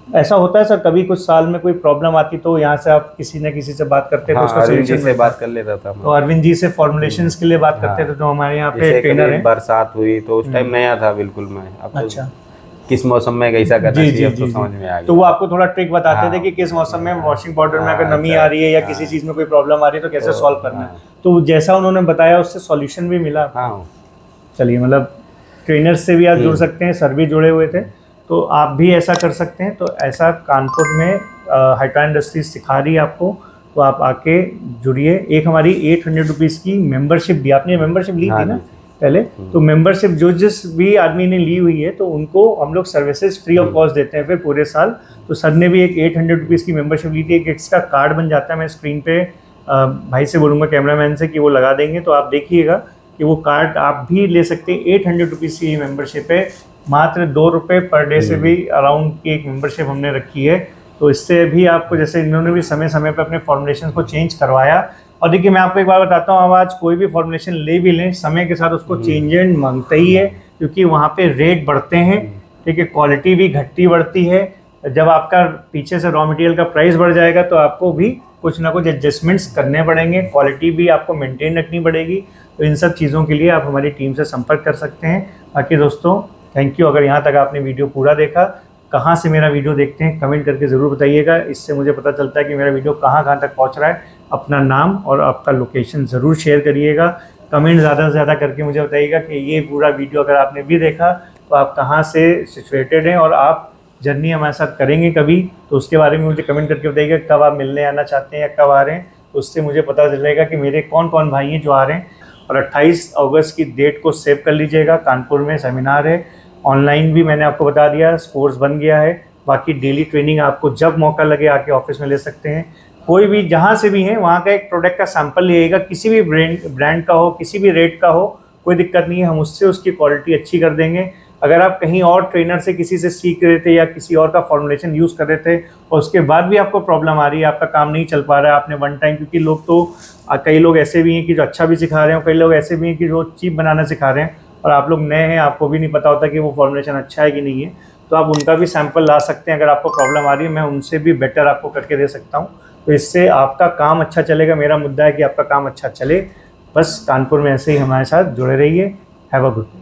ऐसा होता है सर, कभी कुछ साल में कोई प्रॉब्लम आती तो यहाँ से आप किसी न किसी से बात करते थे, हाँ, उसका अरविंद जी solution से मिलता। बात कर लेता था मैं। तो अरविंद जी से फॉर्मुलेशंस के लिए बात करते थे, तो हमारे यहाँ पे जैसे ट्रेनर कभी है। बरसात हुई तो उस टाइम नया था बिल्कुल मैं, अब तो अच्छा, किस मौसम में कैसा करना जी जी चाहिए अब जी तो जी। समझ में आ तो गया। वो आपको थोड़ा ट्रिक बताते थे हाँ, कि किस मौसम में वॉशिंग पाउडर में अगर हाँ, नमी अच्छा, आ रही है या हाँ, किसी चीज़ में कोई प्रॉब्लम आ रही है तो कैसे तो, सॉल्व करना है। हाँ, तो जैसा उन्होंने बताया उससे सॉल्यूशन भी मिला। हाँ, चलिए, मतलब ट्रेनर्स से भी आप जुड़ सकते हैं, सर भी जुड़े हुए थे, तो आप भी ऐसा कर सकते हैं। तो ऐसा कानपुर में हाइड्रा इंडस्ट्रीज सिखा रही है आपको, तो आप आके जुड़िए। एक हमारी 800 रुपीज़ की मेंबरशिप भी, आपने मेंबरशिप ली हाँ थी ना जी। पहले, तो मेंबरशिप जो जिस भी आदमी ने ली हुई है तो उनको हम लोग सर्विसेज फ्री ऑफ कॉस्ट देते हैं फिर पूरे साल। तो सर ने भी एक 800 रुपीज़ की मेंबरशिप ली थी, एक इसका कार्ड बन जाता है। मैं स्क्रीन पे भाई से बोलूँगा, कैमरामैन से, कि वो लगा देंगे, तो आप देखिएगा कि वो कार्ड आप भी ले सकते हैं। 800 रुपीज़ की मेंबरशिप है, मात्र 2 रुपये पर डे से भी अराउंड की एक मेंबरशिप हमने रखी है। तो इससे भी आपको, जैसे इन्होंने भी समय समय पर अपने फॉर्मुलेशन को चेंज करवाया। और देखिए, मैं आपको एक बात बताता हूँ, अब आज कोई भी फॉर्मुलेशन ले भी लें, समय के साथ उसको चेंजेंट मांगता ही है, क्योंकि वहाँ पे रेट बढ़ते हैं, ठीक है, क्वालिटी भी घटती बढ़ती है। जब आपका पीछे से रॉ मटेरियल का प्राइस बढ़ जाएगा तो आपको भी कुछ ना कुछ एडजस्टमेंट्स करने पड़ेंगे, क्वालिटी भी आपको मेंटेन रखनी पड़ेगी। तो इन सब चीज़ों के लिए आप हमारी टीम से संपर्क कर सकते हैं। बाकी दोस्तों, थैंक यू। अगर यहाँ तक आपने वीडियो पूरा देखा, कहाँ से मेरा वीडियो देखते हैं कमेंट करके ज़रूर बताइएगा, इससे मुझे पता चलता है कि मेरा वीडियो कहाँ कहाँ तक पहुँच रहा है। अपना नाम और आपका लोकेशन ज़रूर शेयर करिएगा, कमेंट ज़्यादा से ज़्यादा करके मुझे बताइएगा कि ये पूरा वीडियो अगर आपने भी देखा तो आप कहाँ से सिचुएटेड हैं और आप जर्नी हमारे साथ करेंगे कभी, तो उसके बारे में मुझे कमेंट करके बताइएगा कब आप मिलने आना चाहते हैं या कब आ रहे हैं। तो उससे मुझे पता चलेगा कि मेरे कौन कौन भाई हैं जो आ रहे हैं। और 28 अगस्त की डेट को सेव कर लीजिएगा, कानपुर में सेमिनार है। ऑनलाइन भी मैंने आपको बता दिया, कोर्स बन गया है। बाकी डेली ट्रेनिंग आपको जब मौका लगे आके ऑफिस में ले सकते हैं। कोई भी जहाँ से भी हैं वहाँ का एक प्रोडक्ट का सैंपल लिएगा, किसी भी ब्रांड का हो, किसी भी रेट का हो, कोई दिक्कत नहीं है, हम उससे उसकी क्वालिटी अच्छी कर देंगे। अगर आप कहीं और ट्रेनर से किसी से सीख रहे थे या किसी और का फॉर्मुलेशन यूज़ कर रहे थे और उसके बाद भी आपको प्रॉब्लम आ रही है, आपका काम नहीं चल पा रहा है, आपने वन टाइम, क्योंकि लोग तो कई लोग ऐसे भी हैं कि जो अच्छा भी सिखा रहे हैं, कई लोग ऐसे भी हैं कि जो चीप बनाना सिखा रहे हैं, और आप लोग नए हैं, आपको भी नहीं पता होता कि वो फॉर्मुलेशन अच्छा है कि नहीं है, तो आप उनका भी सैंपल ला सकते हैं। अगर आपको प्रॉब्लम आ रही है, मैं उनसे भी बेटर आपको करके दे सकता हूँ। तो इससे आपका काम अच्छा चलेगा। मेरा मुद्दा है कि आपका काम अच्छा चले। बस कानपुर में ऐसे ही हमारे साथ जुड़े रहिए। Have a good day.